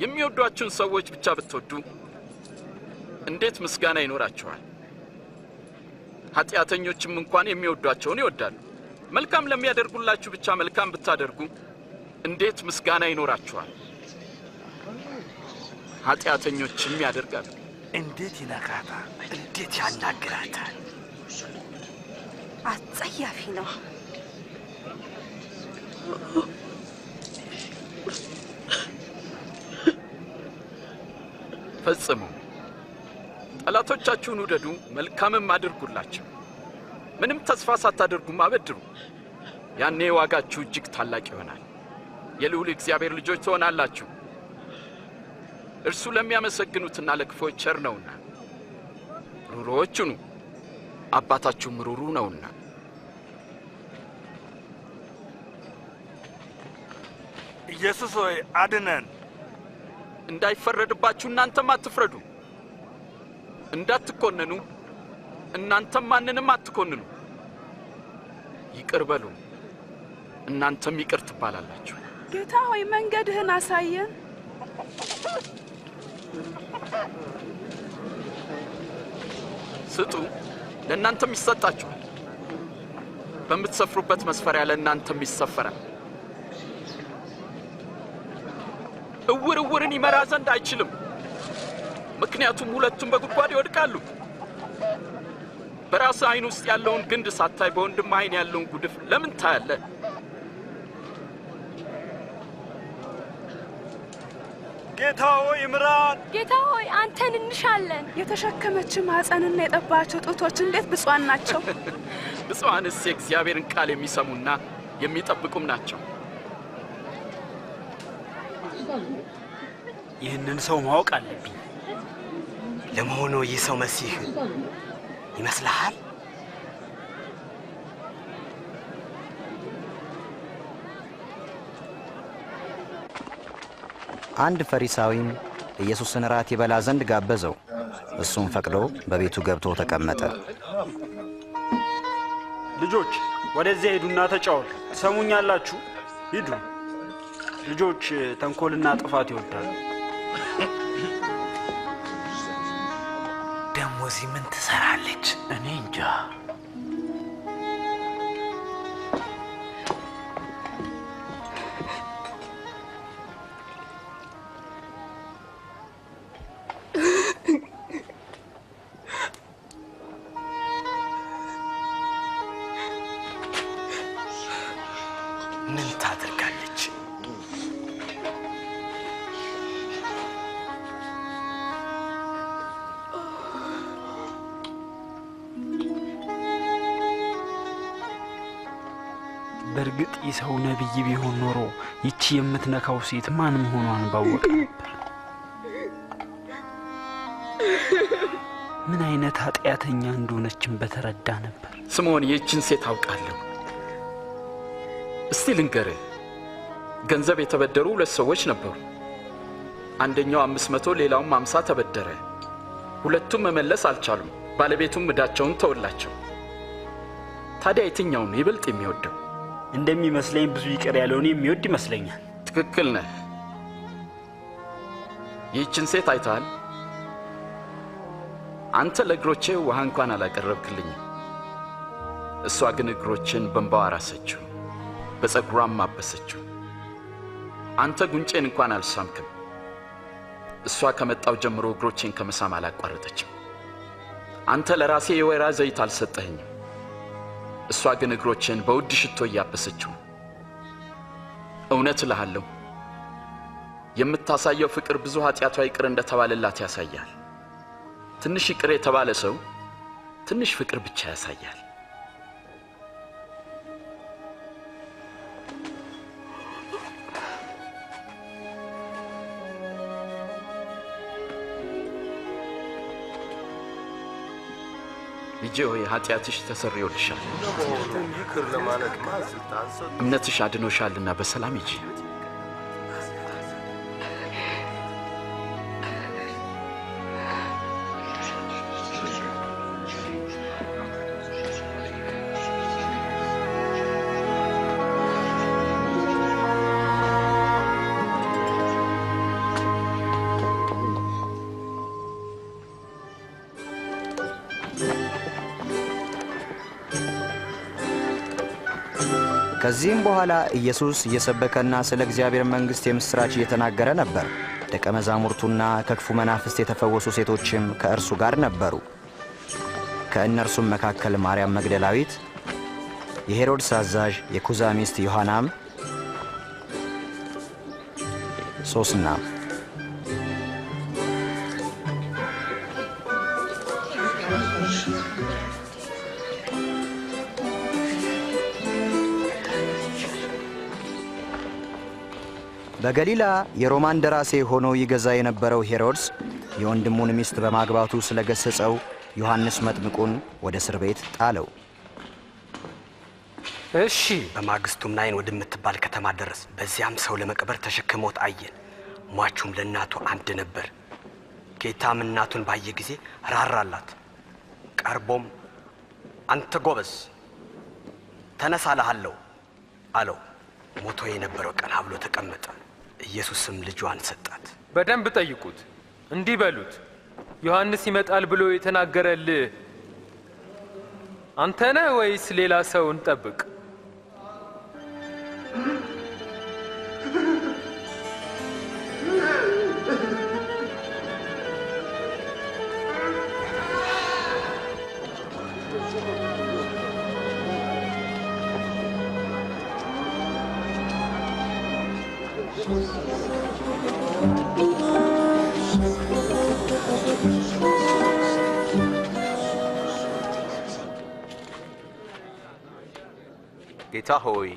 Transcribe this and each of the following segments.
የሚወዷችሁን ሰዎች ብቻ ብትወዱ እንዴት ምስጋና ይኖራችኋል? ኃጢአተኞችም እንኳን የሚወዷቸውን ይወዳሉ። መልካም ለሚያደርጉላችሁ ብቻ መልካም ብታደርጉ እንዴት ምስጋና ይኖራችኋል? ኃጢአተኞችም ያደርጋሉ። እንዴት ይነካታል! እንዴት ያናግራታል! አጸያፊ ነው። ፈጽሙ። ጠላቶቻችሁን ውደዱ፣ መልካምም አድርጉላቸው። ምንም ተስፋ ሳታደርጉም አበድሩ። ያኔ ዋጋችሁ እጅግ ታላቅ ይሆናል። የልዑል እግዚአብሔር ልጆች ትሆናላችሁ። እርሱ ለሚያመሰግኑትና ለክፎች ቸር ነውና። ሩሩዎች ሁኑ፣ አባታችሁም ሩሩ ነውና። ኢየሱስ ሆይ አድነን። እንዳይፈረድባችሁ እናንተም አትፍረዱ። እንዳትኮነኑ እናንተም ማንንም አትኮንኑ። ይቅር በሉ፣ እናንተም ይቅር ትባላላችሁ። ጌታ ሆይ መንገድህን አሳየን። ስጡ፣ ለእናንተም ይሰጣችኋል። በምትሰፍሩበት መስፈሪያ ለእናንተም ይሰፈራል። እውር እውርን ይመራ ዘንድ አይችልም፣ ምክንያቱም ሁለቱም በጉድጓድ ይወድቃሉ። በራስ አይን ውስጥ ያለውን ግንድ ሳታይ በወንድም አይን ያለውን ጉድፍ ለምን ታያለህ? ጌታ ሆይ ምራን። ጌታ ሆይ አንተን እንሻለን። የተሸከመች ማህፀንና የጠባቸው ጡቶች እንዴት ብፁዓን ናቸው! ብፁዓንስ የእግዚአብሔርን ቃል የሚሰሙና የሚጠብቁም ናቸው። ይህንን ሰው ማወቅ አለብኝ። ለመሆኑ ይህ ሰው መሲህ ይመስልሃል? አንድ ፈሪሳዊም ኢየሱስን ራት ይበላ ዘንድ ጋበዘው። እሱም ፈቅዶ በቤቱ ገብቶ ተቀመጠ። ልጆች ወደዚያ ሄዱና ተጫወቱ። ትሰሙኛላችሁ? ሂዱ። ልጆች ተንኮልና ጥፋት ይወዳሉ። ደሞ እዚህ ምን ትሰራለች? እኔ እንጃ። ምን ታደርጋለች? በእርግጥ ይህ ሰው ነቢይ ቢሆን ኖሮ ይቺ የምትነካው ሴት ማን መሆኗን ባወቀ ነበር። ምን አይነት ኃጢአተኛ እንደሆነችን በተረዳ ነበር። ስምዖን፣ ይህችን ሴት አውቃለሁ። እስቲ ልንገርህ፣ ገንዘብ የተበደሩ ሁለት ሰዎች ነበሩ። አንደኛው 500 ሌላውም 50 ተበደረ። ሁለቱም መመለስ አልቻሉም። ባለቤቱም ዕዳቸውን ተወላቸው። ታዲያ የትኛውን ይበልጥ የሚወደው? እንደሚመስለኝ ብዙ ይቅር ያለውን የሚወድ ይመስለኛል። ትክክል ነህ። ይህችን ሴት አይተሃል? አንተ ለእግሮቼ ውሃ እንኳን አላቀረብክልኝም። እሷ ግን እግሮችን በእንባዋ አራሰችው፣ በፀጉሯም አበሰችው። አንተ ጉንጬን እንኳን አልሳምክም። እሷ ከመጣው ጀምሮ እግሮቼን ከመሳም አላቋረጠችም። አንተ ለራሴ የወይራ ዘይት አልሰጠኸኝም። እሷ ግን እግሮቼን በውድ ሽቶ እያበሰችው። እውነት እልሃለሁ፣ የምታሳየው ፍቅር ብዙ ኃጢአቷ ይቅር እንደተባለላት ያሳያል። ትንሽ ይቅር የተባለ ሰው ትንሽ ፍቅር ብቻ ያሳያል። ልጄ ሆይ ኃጢአትሽ ተሰርዮልሻል፣ እምነትሽ አድኖሻልና በሰላም ሂጂ። ከዚህም በኋላ ኢየሱስ እየሰበከና ስለ እግዚአብሔር መንግሥት የምሥራች እየተናገረ ነበር። ደቀ መዛሙርቱና ከክፉ መናፍስት የተፈወሱ ሴቶችም ከእርሱ ጋር ነበሩ። ከእነርሱም መካከል ማርያም መግደላዊት፣ የሄሮድስ አዛዥ የኩዛ ሚስት ዮሐናም፣ ሶስና። በገሊላ የሮማን ደራሴ ሆኖ ይገዛ የነበረው ሄሮድስ የወንድሙን ሚስት በማግባቱ ስለገሰጸው ዮሐንስ መጥምቁን ወደ እስር ቤት ጣለው። እሺ። በማግስቱም ናይን ወደምትባል ከተማ ደረስ። በዚያም ሰው ለመቅበር ተሸክሞት አየን። ሟቹም ለእናቱ አንድ ነበር። ጌታም እናቱን ባየ ጊዜ ራራላት። ቀርቦም አንተ ጎበዝ ተነሳ እልሃለሁ አለው። ሞቶ የነበረው ቀና ብሎ ተቀመጠ። ኢየሱስም ልጇን ሰጣት። በደንብ ጠይቁት፣ እንዲህ በሉት፣ ዮሐንስ ይመጣል ብሎ የተናገረልህ አንተ ነህ ወይስ ሌላ ሰው እንጠብቅ? ጌታ ሆይ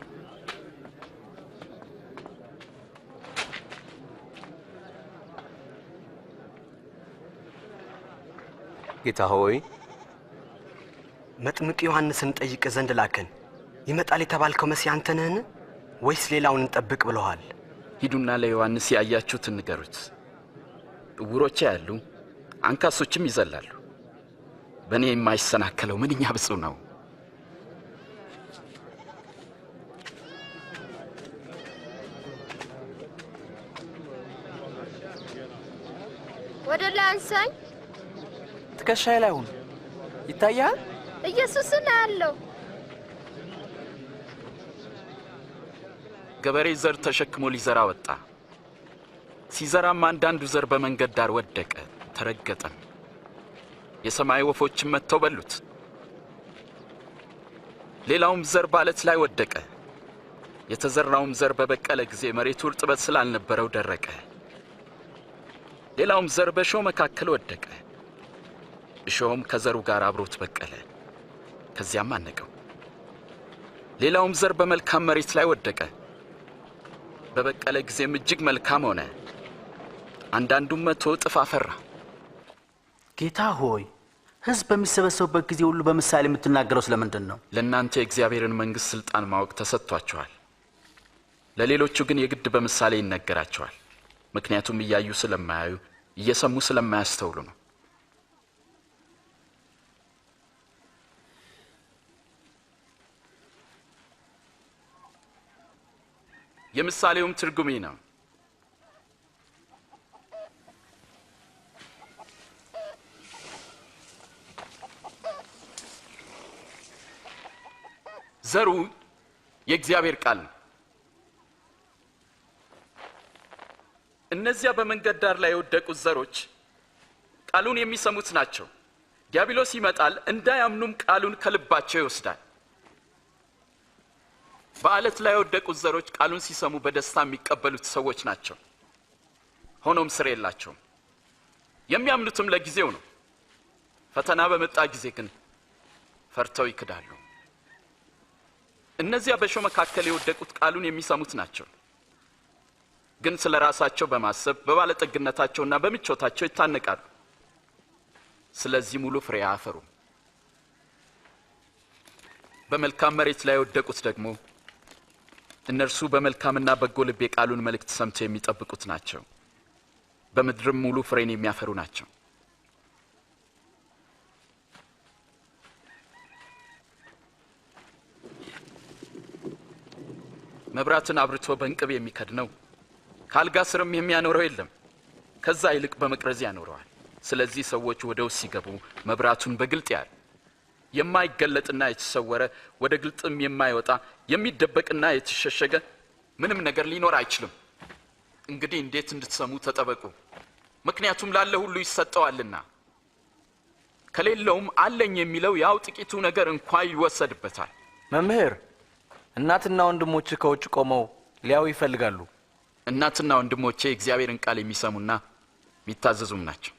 ጌታ ሆይ መጥምቅ ዮሐንስን ጠይቅ ዘንድ ላከን። ይመጣል የተባልከው መሲህ አንተ ነህን ወይስ ሌላውን እንጠብቅ ብለዋል? ሂዱና ለዮሐንስ ያያችሁትን ንገሩት። ዕውሮች ያያሉ፣ አንካሶችም ይዘላሉ። በእኔ የማይሰናከለው ምንኛ ብፁዕ ነው። ወደ ላይ አንሳኝ። ትከሻዬ ላይ ሁን። ይታያል? ኢየሱስን አያለው። ገበሬ ዘር ተሸክሞ ሊዘራ ወጣ። ሲዘራም አንዳንዱ ዘር በመንገድ ዳር ወደቀ፣ ተረገጠም። የሰማይ ወፎችም መጥተው በሉት። ሌላውም ዘር በዓለት ላይ ወደቀ። የተዘራውም ዘር በበቀለ ጊዜ መሬቱ እርጥበት ስላልነበረው ደረቀ። ሌላውም ዘር በእሾህ መካከል ወደቀ። እሾህም ከዘሩ ጋር አብሮት በቀለ፣ ከዚያም አነቀው። ሌላውም ዘር በመልካም መሬት ላይ ወደቀ። በበቀለ ጊዜም እጅግ መልካም ሆነ። አንዳንዱም 100 እጥፍ አፈራ። ጌታ ሆይ፣ ሕዝብ በሚሰበሰቡበት ጊዜ ሁሉ በምሳሌ የምትናገረው ስለምንድን ነው? ለእናንተ የእግዚአብሔርን መንግሥት ሥልጣን ማወቅ ተሰጥቷቸዋል። ለሌሎቹ ግን የግድ በምሳሌ ይነገራቸዋል። ምክንያቱም እያዩ ስለማያዩ እየሰሙ ስለማያስተውሉ ነው። የምሳሌውም ትርጉም ነው። ዘሩ የእግዚአብሔር ቃል ነው። እነዚያ በመንገድ ዳር ላይ የወደቁት ዘሮች ቃሉን የሚሰሙት ናቸው። ዲያብሎስ ይመጣል፣ እንዳያምኑም ቃሉን ከልባቸው ይወስዳል። በዓለት ላይ የወደቁት ዘሮች ቃሉን ሲሰሙ በደስታ የሚቀበሉት ሰዎች ናቸው። ሆኖም ስር የላቸውም። የሚያምኑትም ለጊዜው ነው። ፈተና በመጣ ጊዜ ግን ፈርተው ይክዳሉ። እነዚያ በእሾህ መካከል የወደቁት ቃሉን የሚሰሙት ናቸው፣ ግን ስለ ራሳቸው በማሰብ በባለጠግነታቸውና በምቾታቸው ይታነቃሉ። ስለዚህ ሙሉ ፍሬ አያፈሩም። በመልካም መሬት ላይ የወደቁት ደግሞ እነርሱ በመልካምና በጎ ልብ የቃሉን መልእክት ሰምተው የሚጠብቁት ናቸው። በምድርም ሙሉ ፍሬን የሚያፈሩ ናቸው። መብራትን አብርቶ በእንቅብ የሚከድነው ከአልጋ ስርም የሚያኖረው የለም፣ ከዛ ይልቅ በመቅረዝ ያኖረዋል። ስለዚህ ሰዎች ወደ ውስጥ ሲገቡ መብራቱን በግልጥ ያያል። የማይገለጥና የተሰወረ ወደ ግልጥም የማይወጣ የሚደበቅና የተሸሸገ ምንም ነገር ሊኖር አይችልም። እንግዲህ እንዴት እንድትሰሙ ተጠበቁ፣ ምክንያቱም ላለ ሁሉ ይሰጠዋልና ከሌለውም አለኝ የሚለው ያው ጥቂቱ ነገር እንኳን ይወሰድበታል። መምህር፣ እናትና ወንድሞች ከውጭ ቆመው ሊያዩ ይፈልጋሉ። እናትና ወንድሞቼ እግዚአብሔርን ቃል የሚሰሙና የሚታዘዙም ናቸው።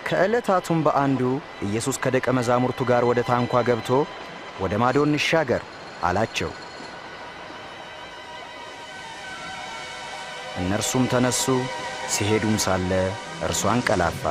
ከዕለታቱም በአንዱ ኢየሱስ ከደቀ መዛሙርቱ ጋር ወደ ታንኳ ገብቶ ወደ ማዶ እንሻገር አላቸው። እነርሱም ተነሱ፣ ሲሄዱም ሳለ እርሱ አንቀላፋ።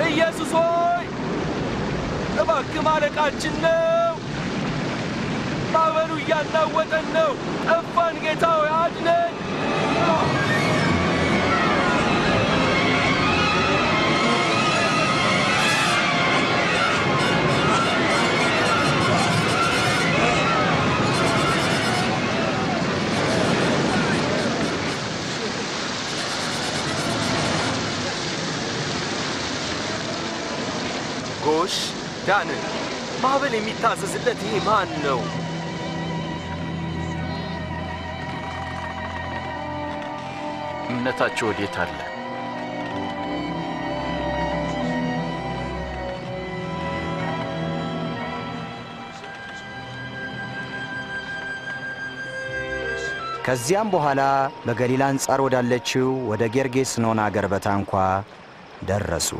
ኢየሱስ ሆይ እባክህ ማለቃችን ነው። ማዕበሉ እያናወጠን ነው። ጠፋን። ጌታ ሆይ አድነን። ጎሽ ዳን፣ ማዕበል የሚታዘዝለት ይሄ ማን ነው? እምነታችሁ ወዴት አለ? ከዚያም በኋላ በገሊላ አንጻር ወዳለችው ወደ ጌርጌስኖን አገር በታንኳ ደረሱ።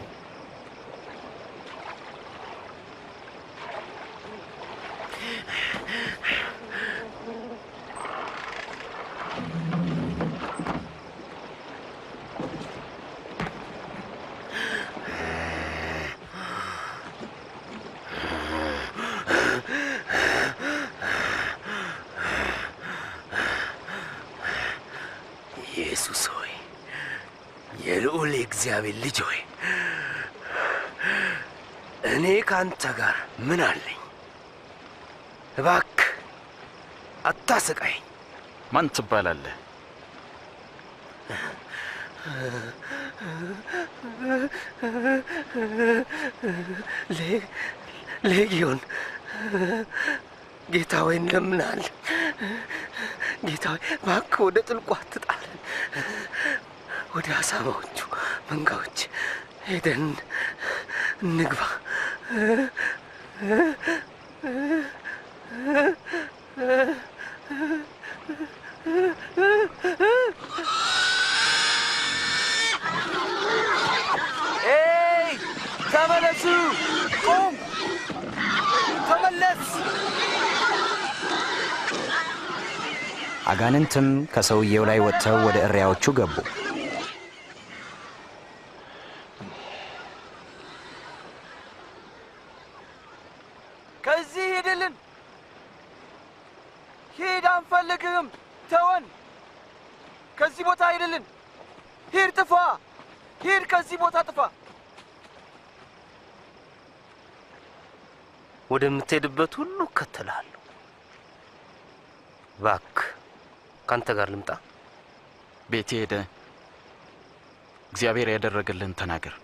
ኢየሱስ ሆይ የልዑል እግዚአብሔር ልጅ ሆይ እኔ ካንተ ጋር ምን አለኝ? እባክህ አታሰቃይ። ማን ትባላለህ? ሌጊዮን። ጌታ ሆይ እንለምናለን። ጌታ ሆይ እባክህ ወደ ጥልቁ አትጣለን። ወደ አሳማዎቹ መንጋዎች ሄደን እንግባ። ኤይ ተመለሱ! ቁም! ተመለስ! አጋንንትም ከሰውየው ላይ ወጥተው ወደ እሪያዎቹ ገቡ። ከዚህ ሂድልን! ሂድ፣ አንፈልግህም! ተወን! ከዚህ ቦታ ሂድልን! ሂድ፣ ጥፋ! ሂድ፣ ከዚህ ቦታ ጥፋ! ወደምትሄድበት ሁሉ እከተልሃለሁ። እባክህ ካንተ ጋር ልምጣ። ቤቴ ሄደ እግዚአብሔር ያደረገልህን ተናገር።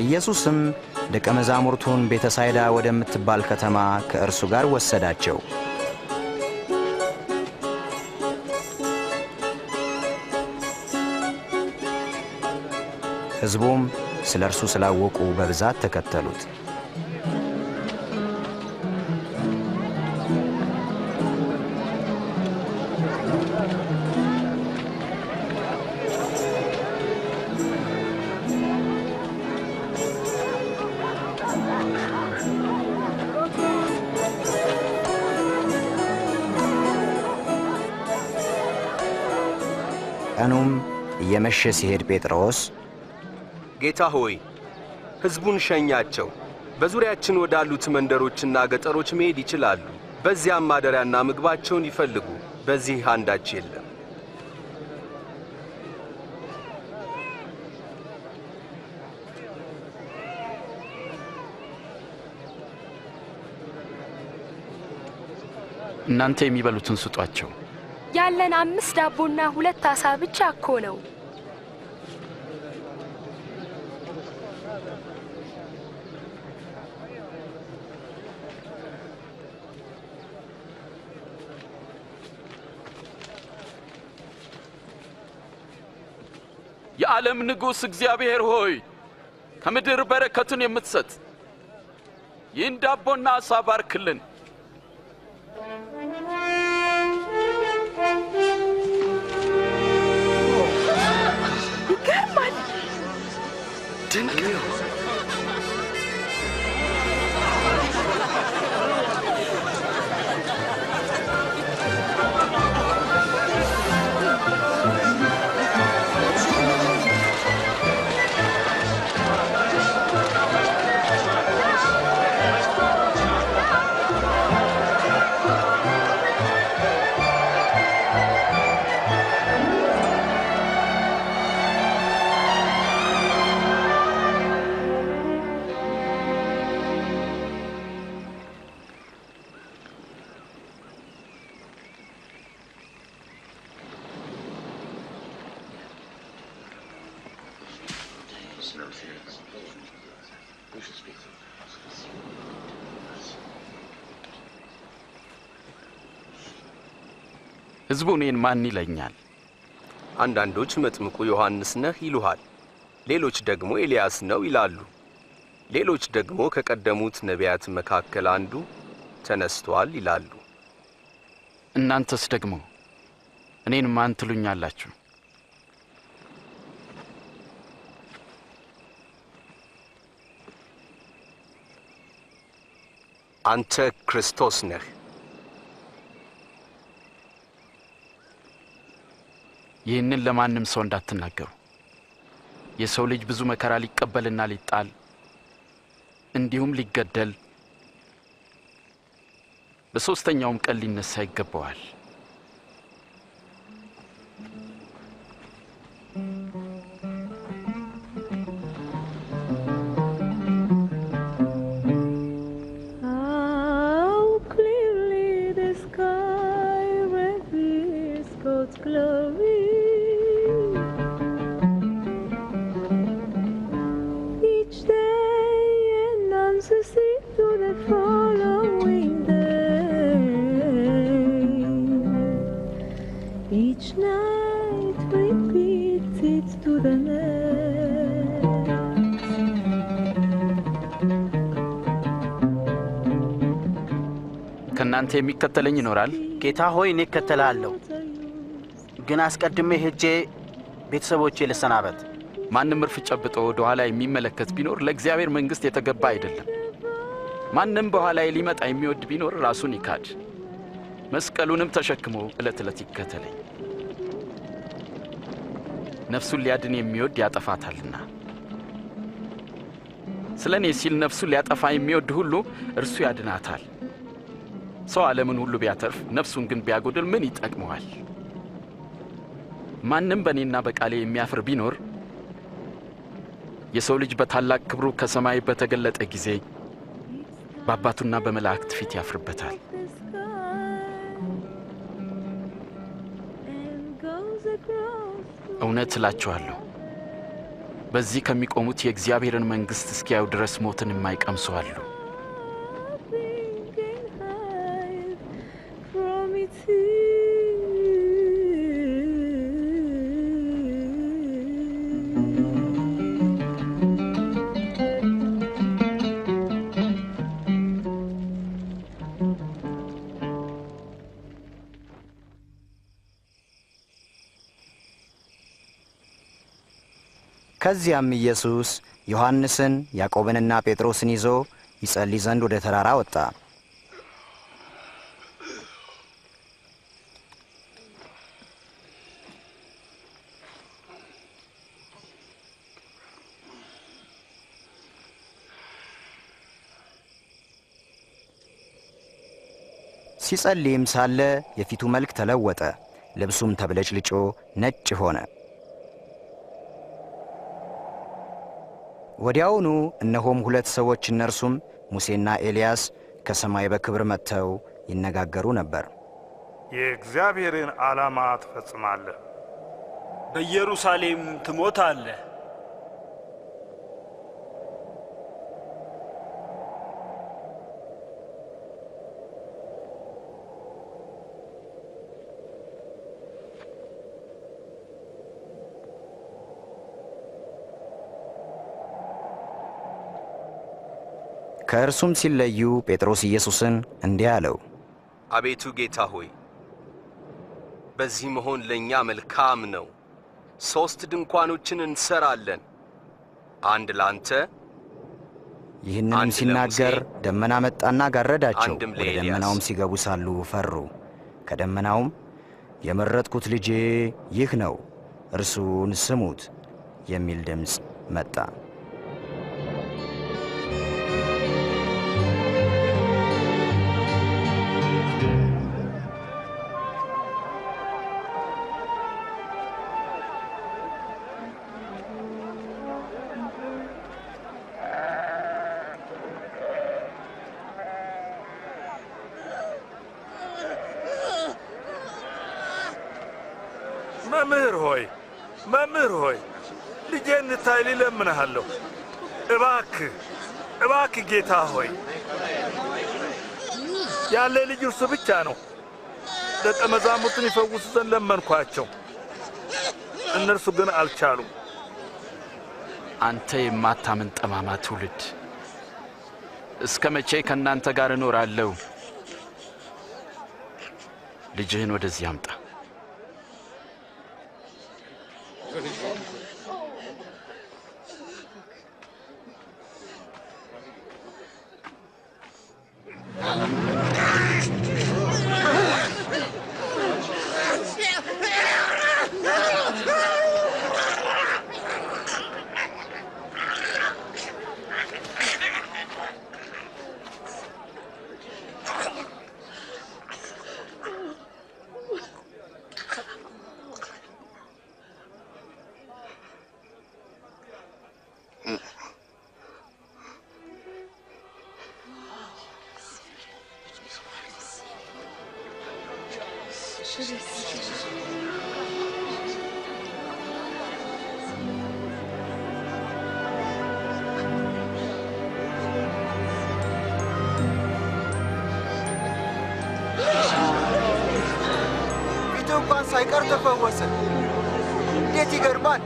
ኢየሱስም ደቀ መዛሙርቱን ቤተሳይዳ ወደምትባል ከተማ ከእርሱ ጋር ወሰዳቸው። ሕዝቡም ስለ እርሱ ስላወቁ በብዛት ተከተሉት። ቀኑም እየመሸ ሲሄድ ጴጥሮስ ጌታ ሆይ ሕዝቡን ሸኛቸው፣ በዙሪያችን ወዳሉት መንደሮችና ገጠሮች መሄድ ይችላሉ። በዚያም ማደሪያና ምግባቸውን ይፈልጉ፣ በዚህ አንዳች የለም። እናንተ የሚበሉትን ስጧቸው። ያለን 5 ዳቦና 2 ዓሣ ብቻ እኮ ነው። የዓለም ንጉሥ እግዚአብሔር ሆይ ከምድር በረከቱን የምትሰጥ ይህን ዳቦና ዓሣ ባርክልን። ይገርማል። ድንቅ ነው። ሕዝቡ እኔን ማን ይለኛል? አንዳንዶች መጥምቁ ዮሐንስ ነህ ይሉሃል፣ ሌሎች ደግሞ ኤልያስ ነው ይላሉ፣ ሌሎች ደግሞ ከቀደሙት ነቢያት መካከል አንዱ ተነስቷል ይላሉ። እናንተስ ደግሞ እኔን ማን ትሉኛላችሁ? አንተ ክርስቶስ ነህ። ይህንን ለማንም ሰው እንዳትናገሩ። የሰው ልጅ ብዙ መከራ ሊቀበልና ሊጣል እንዲሁም ሊገደል በሦስተኛውም ቀን ሊነሳ ይገባዋል። ከናንተ የሚከተለኝ ይኖራል። ጌታ ሆይ እኔ እከተልሃለሁ፣ ግን አስቀድሜ ሄጄ ቤተሰቦቼ ልሰናበት። ማንም እርፍ ጨብጦ ወደ ኋላ የሚመለከት ቢኖር ለእግዚአብሔር መንግሥት የተገባ አይደለም። ማንም በኋላዬ ሊመጣ የሚወድ ቢኖር ራሱን ይካድ፣ መስቀሉንም ተሸክሞ ዕለት ዕለት ይከተለኝ። ነፍሱን ሊያድን የሚወድ ያጠፋታልና፣ ስለ እኔ ሲል ነፍሱን ሊያጠፋ የሚወድ ሁሉ እርሱ ያድናታል። ሰው ዓለምን ሁሉ ቢያተርፍ ነፍሱን ግን ቢያጎድል ምን ይጠቅመዋል? ማንም በእኔና በቃሌ የሚያፍር ቢኖር የሰው ልጅ በታላቅ ክብሩ ከሰማይ በተገለጠ ጊዜ በአባቱና በመላእክት ፊት ያፍርበታል። እውነት እላችኋለሁ በዚህ ከሚቆሙት የእግዚአብሔርን መንግሥት እስኪያዩ ድረስ ሞትን የማይቀምሱ አሉ። ከዚያም ኢየሱስ ዮሐንስን ያዕቆብንና ጴጥሮስን ይዞ ይጸልይ ዘንድ ወደ ተራራ ወጣ። ሲጸልይም ሳለ የፊቱ መልክ ተለወጠ፣ ልብሱም ተብለጭልጮ ነጭ ሆነ። ወዲያውኑ እነሆም ሁለት ሰዎች እነርሱም ሙሴና ኤልያስ ከሰማይ በክብር መጥተው ይነጋገሩ ነበር። የእግዚአብሔርን ዓላማ ትፈጽማለህ፣ በኢየሩሳሌም ትሞታለህ። ከእርሱም ሲለዩ ጴጥሮስ ኢየሱስን እንዲህ አለው፣ አቤቱ ጌታ ሆይ በዚህ መሆን ለእኛ መልካም ነው። 3 ድንኳኖችን እንሰራለን፣ አንድ ላንተ፣ ይህንንም ሲናገር ደመና መጣና ጋረዳቸው። ወደ ደመናውም ሲገቡ ሳሉ ፈሩ። ከደመናውም የመረጥኩት ልጄ ይህ ነው፣ እርሱን ስሙት የሚል ድምፅ መጣ። መምህር ሆይ ልጄን እንታይ ልለምንሃለሁ። እባክህ ጌታ ሆይ፣ ያለ ልጅ እርሱ ብቻ ነው። ደቀ መዛሙርቱን ይፈውሱ ዘንድ ለመንኳቸው፣ እነርሱ ግን አልቻሉም። አንተ የማታምን ጠማማ ትውልድ፣ እስከ መቼ ከእናንተ ጋር እኖራለሁ? ልጅህን ወደዚህ አምጣ። ፊቱ እንኳን ሳይቀር ተፈወሰ። እንዴት ይገርማል!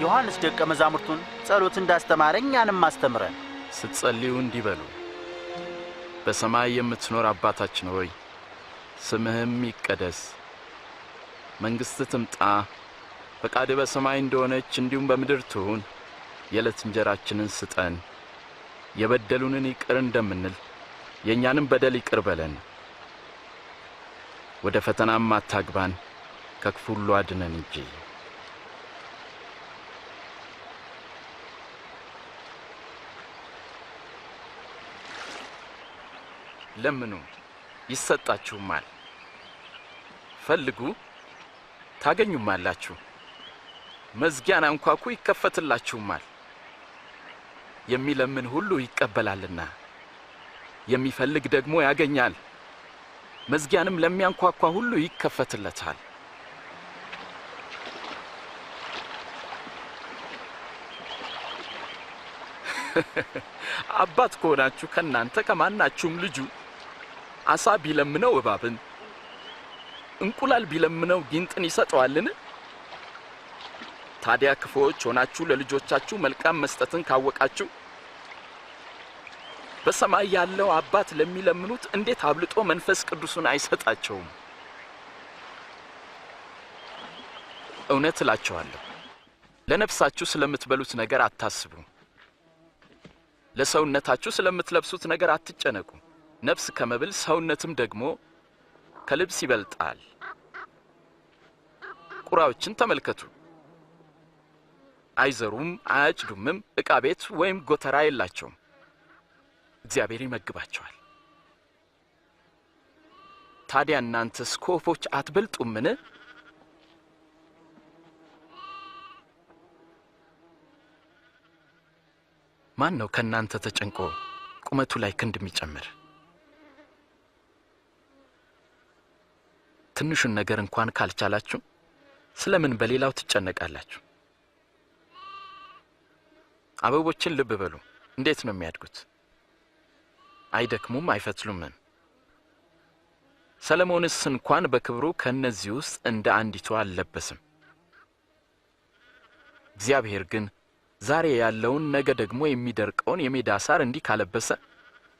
ዮሐንስ ደቀ መዛሙርቱን ጸሎት እንዳስተማረ እኛንም አስተምረን። ስትጸልዩ እንዲህ በሉ፣ በሰማይ የምትኖር አባታችን ሆይ ስምህም ይቀደስ፣ መንግሥትህ ትምጣ፣ ፈቃድህ በሰማይ እንደሆነች እንዲሁም በምድር ትሁን። የዕለት እንጀራችንን ስጠን፣ የበደሉንን ይቅር እንደምንል የእኛንም በደል ይቅር በለን፣ ወደ ፈተናም አታግባን፣ ከክፉ ሁሉ አድነን እንጂ። ለምኑ ይሰጣችሁማል፣ ፈልጉ ታገኙማላችሁ፣ መዝጊያን አንኳኩ ይከፈትላችሁማል። የሚለምን ሁሉ ይቀበላልና የሚፈልግ ደግሞ ያገኛል፣ መዝጊያንም ለሚያንኳኳ ሁሉ ይከፈትለታል። አባት ከሆናችሁ ከናንተ ከማናችሁም ልጁ አሳ ቢለምነው እባብን እንቁላል ቢለምነው ጊንጥን ይሰጠዋልን? ታዲያ ክፉዎች ሆናችሁ ለልጆቻችሁ መልካም መስጠትን ካወቃችሁ በሰማይ ያለው አባት ለሚለምኑት እንዴት አብልጦ መንፈስ ቅዱስን አይሰጣቸውም? እውነት እላችኋለሁ ለነፍሳችሁ ስለምትበሉት ነገር አታስቡ፣ ለሰውነታችሁ ስለምትለብሱት ነገር አትጨነቁ። ነፍስ ከመብል ሰውነትም ደግሞ ከልብስ ይበልጣል። ቁራዎችን ተመልከቱ፣ አይዘሩም አያጭዱምም፣ ዕቃ ቤት ወይም ጎተራ የላቸውም፣ እግዚአብሔር ይመግባቸዋል። ታዲያ እናንተስ ከወፎች አትበልጡምን? ማን ነው ከናንተ ተጨንቆ ቁመቱ ላይ ክንድ የሚጨምር? ትንሹን ነገር እንኳን ካልቻላችሁ ስለምን በሌላው ትጨነቃላችሁ? አበቦችን ልብ በሉ፣ እንዴት ነው የሚያድጉት? አይደክሙም አይፈትሉም። ሰለሞንስ እንኳን በክብሩ ከነዚህ ውስጥ እንደ አንዲቱ አልለበሰም። እግዚአብሔር ግን ዛሬ ያለውን ነገ ደግሞ የሚደርቀውን የሜዳ ሳር እንዲህ ካለበሰ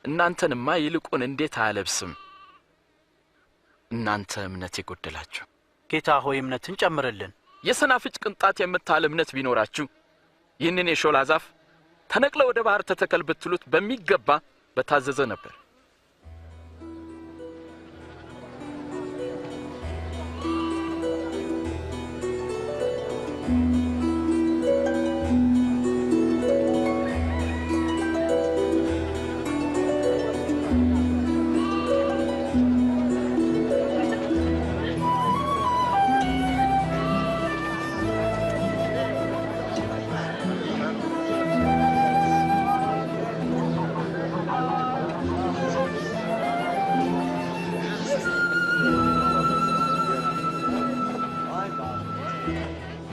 እናንተንማ ይልቁን እንዴት አያለብስም? እናንተ እምነት የጎደላችሁ። ጌታ ሆይ እምነትን ጨምርልን። የሰናፍጭ ቅንጣት የምታህል እምነት ቢኖራችሁ ይህንን የሾላ ዛፍ ተነቅለ ወደ ባህር ተተከል ብትሉት በሚገባ በታዘዘ ነበር።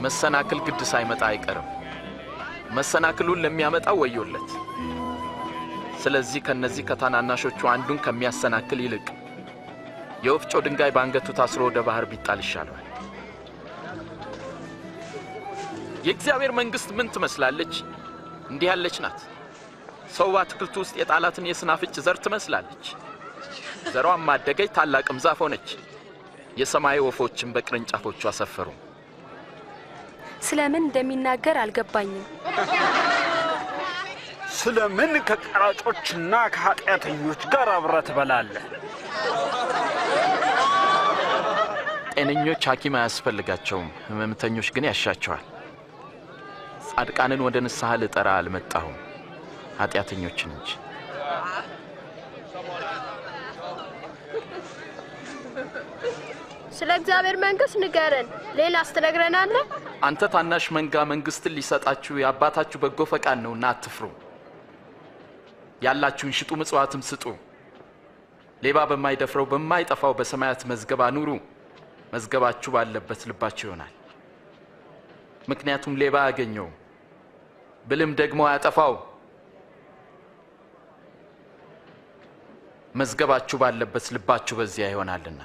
መሰናክል ግድ ሳይመጣ አይቀርም። መሰናክሉን ለሚያመጣው ወዮለት። ስለዚህ ከነዚህ ከታናናሾቹ አንዱን ከሚያሰናክል ይልቅ የወፍጮ ድንጋይ ባንገቱ ታስሮ ወደ ባህር ቢጣል ይሻላል። የእግዚአብሔር መንግስት ምን ትመስላለች? እንዲህ ያለች ናት። ሰው በአትክልቱ ውስጥ የጣላትን የስናፍጭ ዘር ትመስላለች። ዘሯም አደገች፣ ታላቅም ዛፍ ሆነች። የሰማይ ወፎችን በቅርንጫፎቿ አሰፈሩ። ስለምን እንደሚናገር አልገባኝም። ስለምን ከቀራጮችና ከኃጢአተኞች ጋር አብረህ ትበላለህ? ጤነኞች ሐኪም አያስፈልጋቸውም፣ ህመምተኞች ግን ያሻቸዋል። ጻድቃንን ወደ ንስሐ ልጠራ አልመጣሁም፣ ኃጢአተኞችን እንጂ። ስለ እግዚአብሔር መንግስት ንገረን፣ ሌላስ ትነግረናለህ? አንተ ታናሽ መንጋ መንግስትን ሊሰጣችሁ የአባታችሁ በጎ ፈቃድ ነውና አትፍሩ። ያላችሁን ሽጡ፣ ምጽዋትም ስጡ። ሌባ በማይደፍረው በማይጠፋው በሰማያት መዝገብ አኑሩ። መዝገባችሁ ባለበት ልባችሁ ይሆናል። ምክንያቱም ሌባ ያገኘው ብልም ደግሞ አያጠፋው። መዝገባችሁ ባለበት ልባችሁ በዚያ ይሆናልና።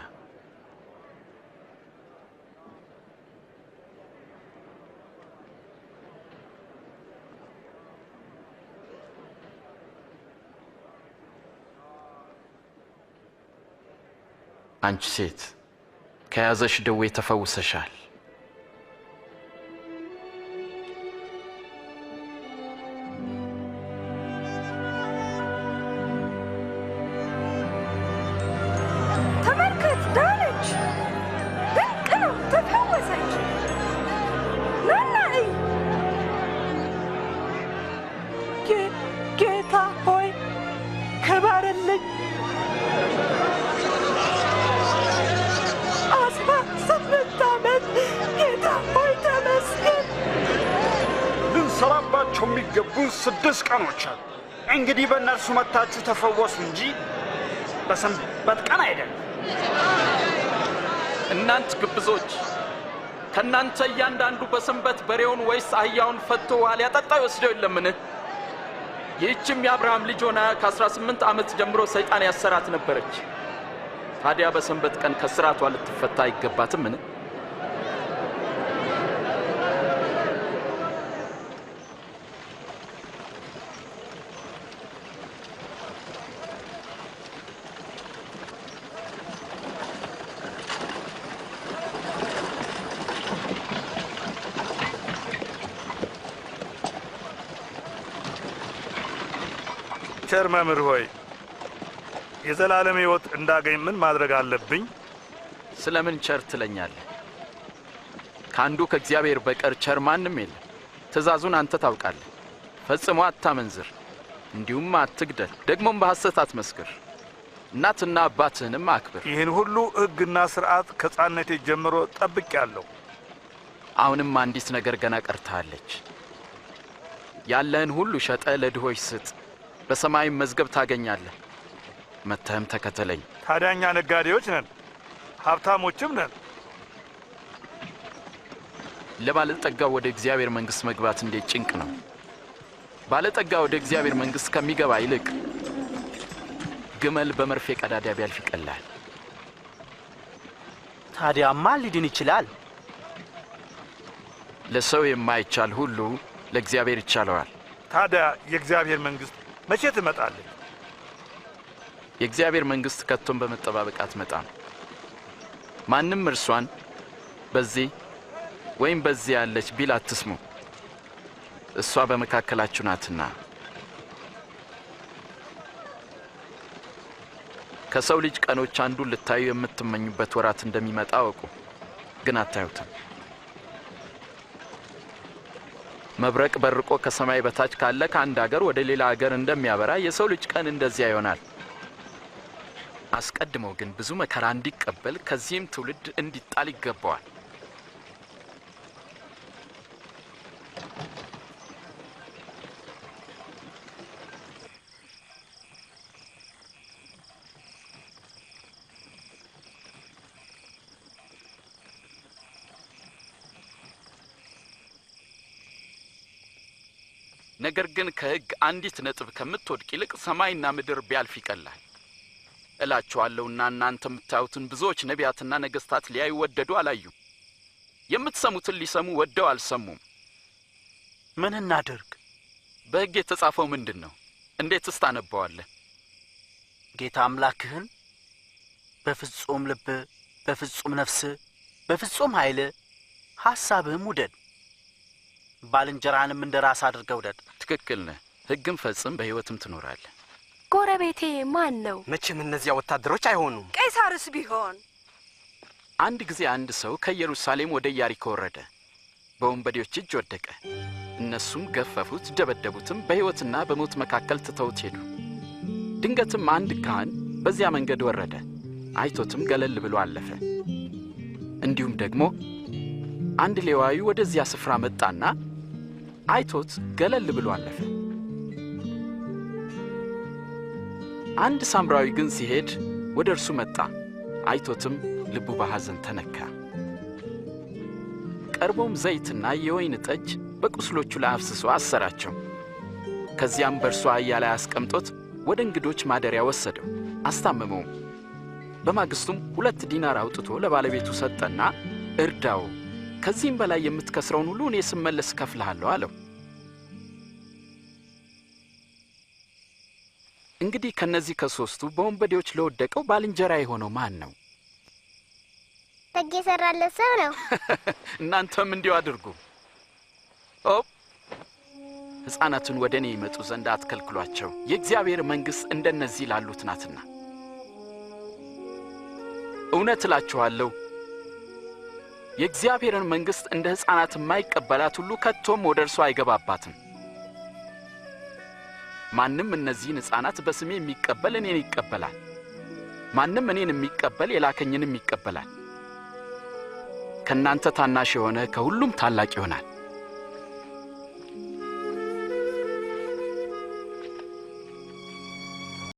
አንቺ ሴት ከያዘሽ ደዌ ተፈውሰሻል። ተመልከት፣ ዳነች። ድንቅ ነው፣ ተፈወሰች። ናና እይ። ጌታ ሆይ ክበርልኝ። 18 ዓመት ጌታ ሆይ ተመስገን። ልንሰራባቸው የሚገቡን 6 ቀኖች አሉ። እንግዲህ በእነርሱ መታችሁ ተፈወሱ እንጂ በሰንበት ቀን አይደለም። እናንተ ግብዞች፣ ከናንተ እያንዳንዱ በሰንበት በሬውን ወይስ አህያውን ፈቶ ውሃ ሊያጠጣ ይወስደው የለምን? ይህችም የአብርሃም ልጅ ሆና ከ18 ዓመት ጀምሮ ሰይጣን ያሰራት ነበረች። ታዲያ በሰንበት ቀን ከስራቷ ልትፈታ አይገባትምን? ቸር መምህር ሆይ የዘላለም ሕይወት እንዳገኝ ምን ማድረግ አለብኝ? ስለምን ቸር ትለኛለህ? ከአንዱ ከእግዚአብሔር በቀር ቸር ማንም የለም። ትእዛዙን አንተ ታውቃለህ። ፈጽሞ አታመንዝር፣ እንዲሁም አትግደል፣ ደግሞም በሐሰት አትመስክር፣ እናትና አባትህንም አክብር። ይህን ሁሉ ሕግና ሥርዓት ከሕፃንነቴ ጀምሮ ጠብቄአለሁ። አሁንም አንዲት ነገር ገና ቀርታለች። ያለህን ሁሉ ሸጠ ለድሆች ስጥ፣ በሰማይም መዝገብ ታገኛለህ። መተህም ተከተለኝ። ታዲያ እኛ ነጋዴዎች ነን፣ ሀብታሞችም ነን። ለባለጠጋው ወደ እግዚአብሔር መንግሥት መግባት እንዴት ጭንቅ ነው! ባለጠጋ ወደ እግዚአብሔር መንግሥት ከሚገባ ይልቅ ግመል በመርፌ ቀዳዳ ቢያልፍ ይቀላል። ታዲያ ማን ሊድን ይችላል? ለሰው የማይቻል ሁሉ ለእግዚአብሔር ይቻለዋል። ታዲያ የእግዚአብሔር መንግሥት መቼ ትመጣለች? የእግዚአብሔር መንግሥት ከቶም በመጠባበቅ አትመጣም። ማንም እርሷን በዚህ ወይም በዚህ ያለች ቢል አትስሙ፣ እሷ በመካከላችሁ ናትና። ከሰው ልጅ ቀኖች አንዱን ልታዩ የምትመኙበት ወራት እንደሚመጣ አወቁ፣ ግን አታዩትም። መብረቅ በርቆ ከሰማይ በታች ካለ ከአንድ አገር ወደ ሌላ አገር እንደሚያበራ የሰው ልጅ ቀን እንደዚያ ይሆናል። አስቀድሞ ግን ብዙ መከራ እንዲቀበል ከዚህም ትውልድ እንዲጣል ይገባዋል። ነገር ግን ከሕግ አንዲት ነጥብ ከምትወድቅ ይልቅ ሰማይና ምድር ቢያልፍ ይቀላል እላችኋለሁና እናንተ የምታዩትን ብዙዎች ነቢያትና ነገሥታት ሊያዩ ወደዱ አላዩም፣ የምትሰሙትን ሊሰሙ ወደው አልሰሙም። ምን እናድርግ? በሕግ የተጻፈው ምንድን ነው? እንዴትስ ታነበዋለህ? ጌታ አምላክህን በፍጹም ልብ፣ በፍጹም ነፍስ፣ በፍጹም ኃይል ሐሳብህም ውደድ፣ ባልንጀራንም እንደ ራስ አድርገህ ውደድ። ትክክል ነህ። ሕግም ፈጽም፣ በሕይወትም ትኖራለህ። ጎረቤቴ ማን ነው? መቼም እነዚያ ወታደሮች አይሆኑም። ቄሳርስ ቢሆን? አንድ ጊዜ አንድ ሰው ከኢየሩሳሌም ወደ ኢያሪኮ ወረደ፣ በወንበዴዎች እጅ ወደቀ። እነሱም ገፈፉት፣ ደበደቡትም፣ በሕይወትና በሞት መካከል ትተውት ሄዱ። ድንገትም አንድ ካህን በዚያ መንገድ ወረደ፣ አይቶትም ገለል ብሎ አለፈ። እንዲሁም ደግሞ አንድ ሌዋዊ ወደዚያ ስፍራ መጣና አይቶት ገለል ብሎ አለፈ። አንድ ሳምራዊ ግን ሲሄድ ወደ እርሱ መጣ፣ አይቶትም ልቡ በሐዘን ተነካ። ቀርቦም ዘይትና የወይን ጠጅ በቁስሎቹ ላይ አፍስሶ አሰራቸው። ከዚያም በእርሱ አህያ ላይ አስቀምጦት ወደ እንግዶች ማደሪያ ወሰደው፣ አስታመመውም። በማግስቱም 2 ዲናር አውጥቶ ለባለቤቱ ሰጠና እርዳው፣ ከዚህም በላይ የምትከስረውን ሁሉ እኔ ስመለስ እከፍልሃለሁ አለው። እንግዲህ ከነዚህ ከሶስቱ በወንበዴዎች ለወደቀው ባልንጀራ የሆነው ማን ነው? ደግ የሰራለት ሰው ነው። እናንተም እንዲሁ አድርጉ። ሕፃናትን ወደ እኔ ይመጡ ዘንድ አትከልክሏቸው፣ የእግዚአብሔር መንግሥት እንደነዚህ ላሉት ናትና። እውነት እላችኋለሁ የእግዚአብሔርን መንግሥት እንደ ሕፃናት የማይቀበላት ሁሉ ከቶም ወደ እርሷ አይገባባትም። ማንም እነዚህን ሕፃናት በስሜ የሚቀበል እኔን ይቀበላል፣ ማንም እኔን የሚቀበል የላከኝንም ይቀበላል። ከእናንተ ታናሽ የሆነ ከሁሉም ታላቅ ይሆናል።